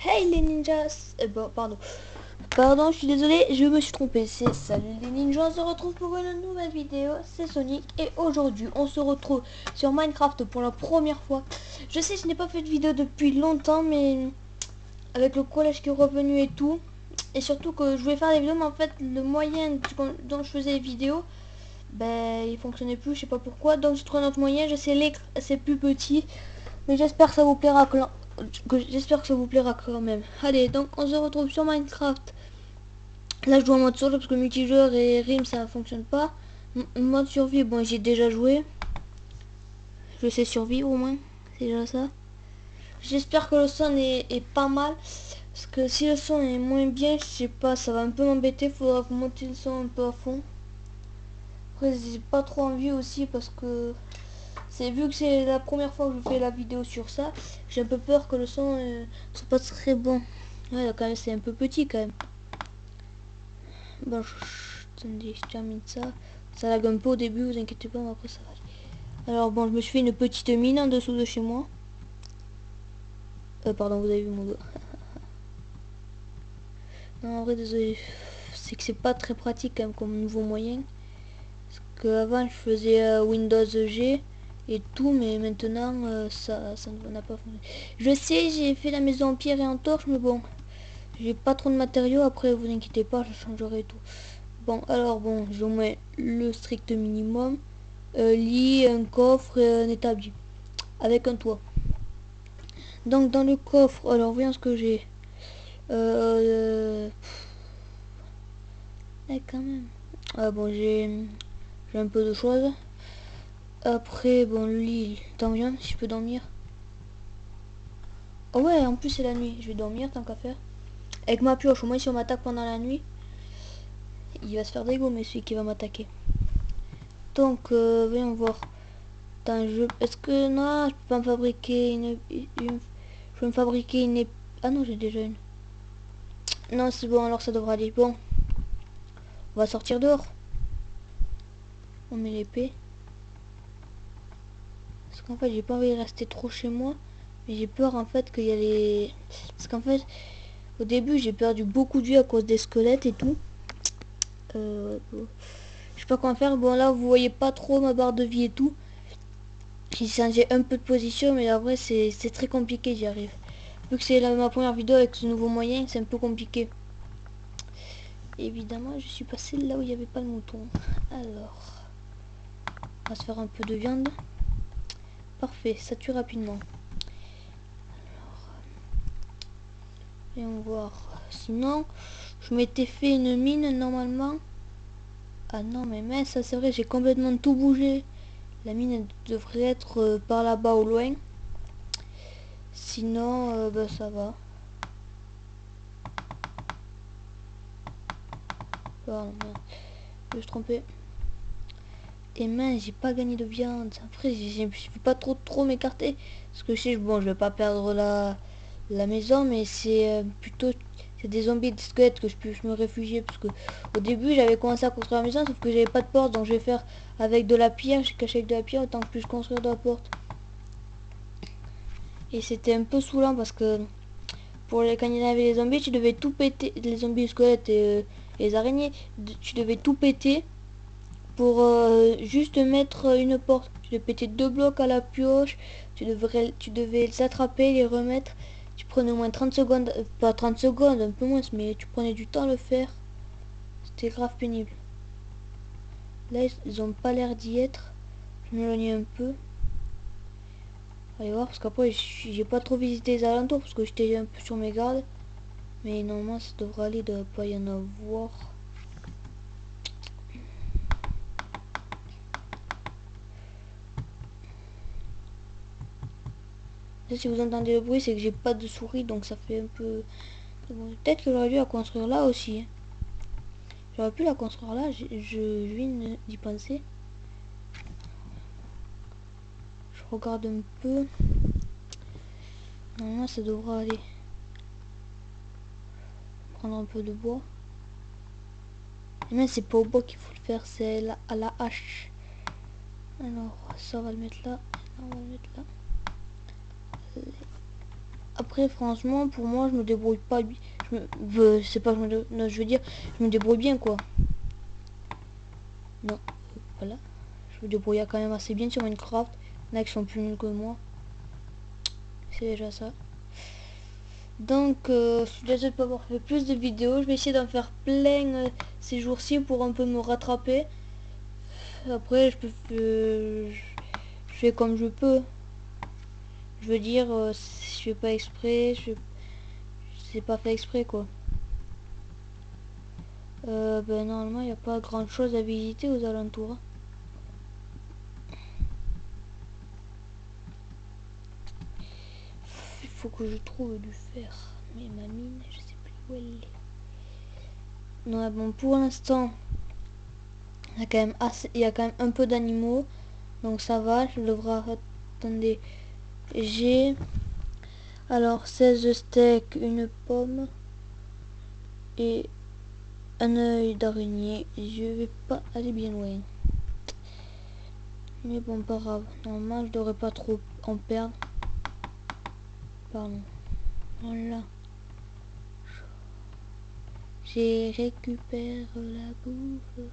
Hey les ninjas, pardon, je suis désolé, je me suis trompé. C'est salut les ninjas, on se retrouve pour une nouvelle vidéo. C'est Sonic et aujourd'hui on se retrouve sur Minecraft pour la première fois. Je sais, je n'ai pas fait de vidéo depuis longtemps, mais avec le collège qui est revenu et tout, et surtout que je voulais faire des vidéos, mais en fait le moyen dont je faisais les vidéos, ben il fonctionnait plus, je sais pas pourquoi. Donc j'ai trouvé un autre moyen. Je sais, l'écran c'est plus petit, mais j'espère que ça vous plaira j'espère que ça vous plaira quand même. Allez, donc on se retrouve sur Minecraft. Là je joue en mode solo parce que multijoueur et rime ça fonctionne pas. Mode survie, bon j'ai déjà joué. Je sais survivre au moins, c'est déjà ça. J'espère que le son est pas mal. Parce que si le son est moins bien, je sais pas, ça va un peu m'embêter. Faudra monter le son un peu à fond. Après j'ai pas trop envie aussi parce que c'est vu que c'est la première fois que je fais la vidéo sur ça, j'ai un peu peur que le son soit pas très bon. Ouais, là, quand même, c'est un peu petit quand même. Bon, attendez, je termine ça. Ça lag un peu au début, vous inquiétez pas, mais après ça va aller. Alors bon, je me suis fait une petite mine en dessous de chez moi. Pardon, vous avez vu mon doigt. Non, en vrai, désolé. C'est que c'est pas très pratique quand même comme nouveau moyen. Parce qu'avant, je faisais Windows G et tout, mais maintenant, ça n'a pas fonctionné. Je sais, j'ai fait la maison en pierre et en torche, mais bon, j'ai pas trop de matériaux. Après, vous inquiétez pas, je changerai tout. Bon, alors bon, je mets le strict minimum. Lit, un coffre et un établi. Avec un toit. Donc dans le coffre, alors voyons ce que j'ai. Quand même. Ah bon, j'ai un peu de choses. Après, bon, le lit, t'en viens, si je peux dormir. Oh ouais, en plus c'est la nuit. Je vais dormir tant qu'à faire. Avec ma pioche, au moins si on m'attaque pendant la nuit, il va se faire dégommer celui qui va m'attaquer. Donc, voyons voir. Est-ce que... Non, je peux pas me fabriquer je peux me fabriquer une... Ah non, j'ai déjà une. Non, c'est bon, alors ça devra aller. Bon, on va sortir dehors. On met l'épée. Parce qu'en fait, j'ai pas envie de rester trop chez moi. Mais j'ai peur en fait qu'il y a les... Parce qu'en fait, au début, j'ai perdu beaucoup de vie à cause des squelettes et tout. Bon, je sais pas comment faire. Bon, là, vous voyez pas trop ma barre de vie et tout. J'ai changé un peu de position, mais en vrai, c'est très compliqué, j'y arrive. Vu que c'est ma première vidéo avec ce nouveau moyen, c'est un peu compliqué. Évidemment, je suis passé là où il n'y avait pas de mouton. Alors, on va se faire un peu de viande. Parfait, ça tue rapidement. Et on va voir. Sinon, je m'étais fait une mine normalement. Ah non, mais mince, ça c'est vrai, j'ai complètement tout bougé. La mine elle devrait être par là-bas au loin. Sinon, bah, ça va. Pardon, merde. Je me suis trompé. Et mince, j'ai pas gagné de viande. Après, je peux pas trop m'écarter. Parce que je sais, bon, je vais pas perdre la maison, mais c'est plutôt... C'est des zombies et des squelettes que je peux me réfugier. Parce que au début, j'avais commencé à construire la maison, sauf que j'avais pas de porte. Donc je vais faire avec de la pierre. J'ai caché avec de la pierre, autant que je puisse construire de la porte. Et c'était un peu saoulant parce que quand il y avait les zombies, tu devais tout péter. Les zombies, les squelettes et les araignées, tu devais tout péter pour juste mettre une porte. Tu devais péter 2 blocs à la pioche, tu devais les attraper, les remettre. Tu prenais au moins 30 secondes, pas 30 secondes, un peu moins, mais tu prenais du temps à le faire. C'était grave pénible. Là, ils ont pas l'air d'y être. Je m'éloigne un peu. Allez voir, parce qu'après, j'ai pas trop visité les alentours, parce que j'étais un peu sur mes gardes. Mais normalement, ça devrait aller, de pas y en avoir. Là, si vous entendez le bruit, c'est que j'ai pas de souris, donc ça fait un peu... Peut-être que j'aurais dû la construire là aussi. J'aurais pu la construire là, je viens d'y penser. Je regarde un peu. Normalement, ça devrait aller. Prendre un peu de bois. Mais c'est pas au bois qu'il faut le faire, c'est à la hache. Alors, ça on va le mettre là. Là, on va le mettre là. Après, franchement, pour moi, je me débrouille pas bien. C'est pas, non, je veux dire, je me débrouille bien, quoi. Non, voilà. Je me débrouille quand même assez bien sur Minecraft. Il y en a qui sont plus nuls que moi. C'est déjà ça. Donc, je suis désolée de pas avoir fait plus de vidéos. Je vais essayer d'en faire plein ces jours-ci pour un peu me rattraper. Après, je fais comme je peux. Je veux dire, si je fais pas exprès, c'est pas fait exprès, quoi. Ben normalement, il n'y a pas grand chose à visiter aux alentours. Il faut que je trouve du fer. Mais ma mine, je sais plus où elle est. Non, bon, pour l'instant, il y a quand même il y a quand même un peu d'animaux. Donc ça va, je devrais... Attendez. J'ai... Alors, 16 steaks, une pomme. Et un œil d'araignée. Je vais pas aller bien loin. Mais bon, pas grave. Normalement, je devrais pas trop en perdre. Pardon. Voilà. J'ai récupéré la bouffe.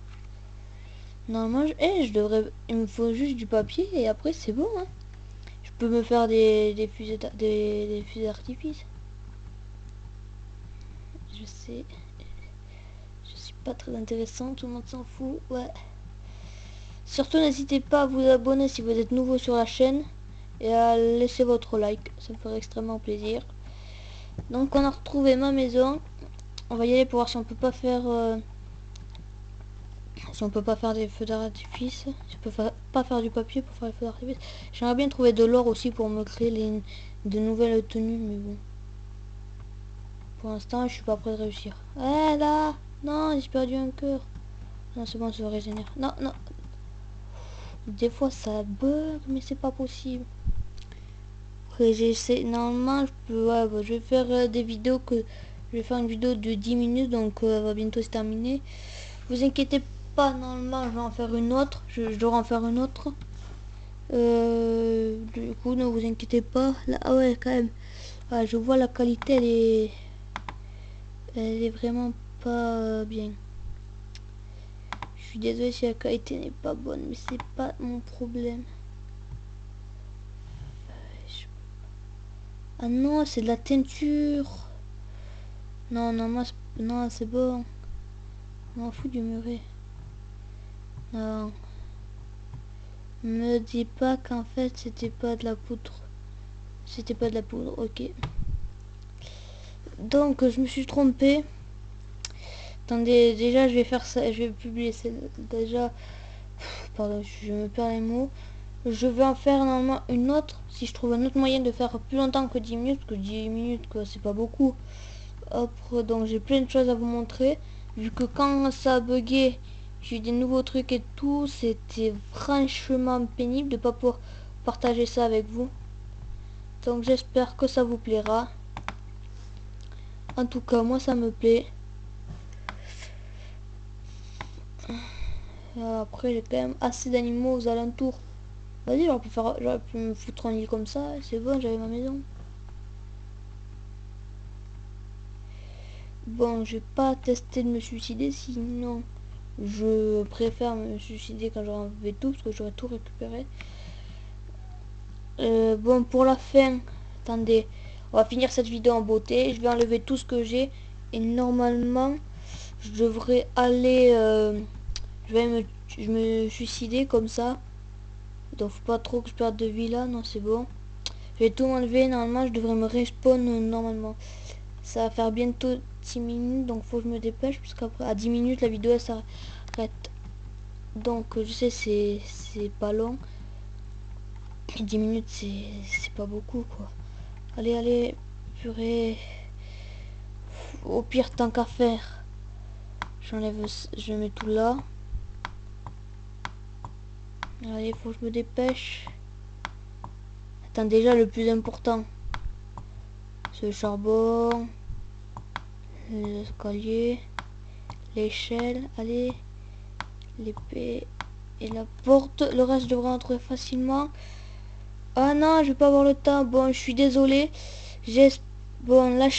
Normalement, je devrais... Il me faut juste du papier et après c'est bon. Hein. Je peux me faire des fusées des fusées d'artifice. Je sais. Je suis pas très intéressant, tout le monde s'en fout. Ouais. Surtout n'hésitez pas à vous abonner si vous êtes nouveau sur la chaîne. Et à laisser votre like. Ça me ferait extrêmement plaisir. Donc on a retrouvé ma maison. On va y aller pour voir si on peut pas faire... si on peut pas faire des feux d'artifice, si on peut pas faire du papier pour faire les feux d'artifice. J'aimerais bien trouver de l'or aussi pour me créer de nouvelles tenues, mais bon. Pour l'instant, je suis pas prêt de réussir. Eh là, non, j'ai perdu un cœur. Non, c'est bon, ça se régénère. Non, non. Des fois, ça bug, mais c'est pas possible. Après, j'essaie. Normalement, je peux. Ouais, bah, je vais faire des vidéos que. Je vais faire une vidéo de 10 minutes, donc elle va bientôt se terminer. Vous inquiétez pas, normalement, je vais en faire une autre. Je devrais en faire une autre. Du coup, ne vous inquiétez pas. Là, ah ouais, quand même. Ah, je vois la qualité, elle est vraiment pas bien. Je suis désolé si la qualité n'est pas bonne, mais c'est pas mon problème. Ah non, c'est de la teinture. Non, non, moi, non, c'est bon. Je m'en fous du muret. Non. Me dis pas qu'en fait, c'était pas de la poudre. C'était pas de la poudre, ok. Donc, je me suis trompée. Attendez, déjà, je vais faire ça. Je vais publier ça. Déjà, pardon, je me perds les mots. Je vais en faire normalement une autre. Si je trouve un autre moyen de faire plus longtemps que 10 minutes. Parce que 10 minutes, quoi, c'est pas beaucoup. Hop, donc j'ai plein de choses à vous montrer. Vu que quand ça a bugué, j'ai eu des nouveaux trucs et tout. C'était franchement pénible de pas pouvoir partager ça avec vous. Donc j'espère que ça vous plaira. En tout cas, moi ça me plaît. Après, j'ai quand même assez d'animaux aux alentours. Vas-y, j'aurais pu me foutre en lit comme ça. C'est bon, j'avais ma maison. Bon, je vais pas tester de me suicider, sinon je préfère me suicider quand j'aurai enlevé tout, parce que j'aurais tout récupéré. Bon, pour la fin, attendez, on va finir cette vidéo en beauté. Je vais enlever tout ce que j'ai et normalement, je devrais aller, je me suicider comme ça. Donc faut pas trop que je perde de vie là, non c'est bon. Je vais tout enlever, normalement je devrais me respawn normalement. Ça va faire bientôt 10 minutes, donc faut que je me dépêche, parce qu'après à 10 minutes la vidéo elle s'arrête. Donc je sais c'est pas long. 10 minutes c'est pas beaucoup quoi. Allez, allez, purée. Au pire tant qu'à faire. J'enlève, je mets tout là. Allez, faut que je me dépêche. Attends, déjà le plus important. Ce charbon. L'escalier. L'échelle, allez. L'épée et la porte. Le reste devrait entrer facilement. Ah non, je vais pas avoir le temps. Bon, je suis désolé. Bon, la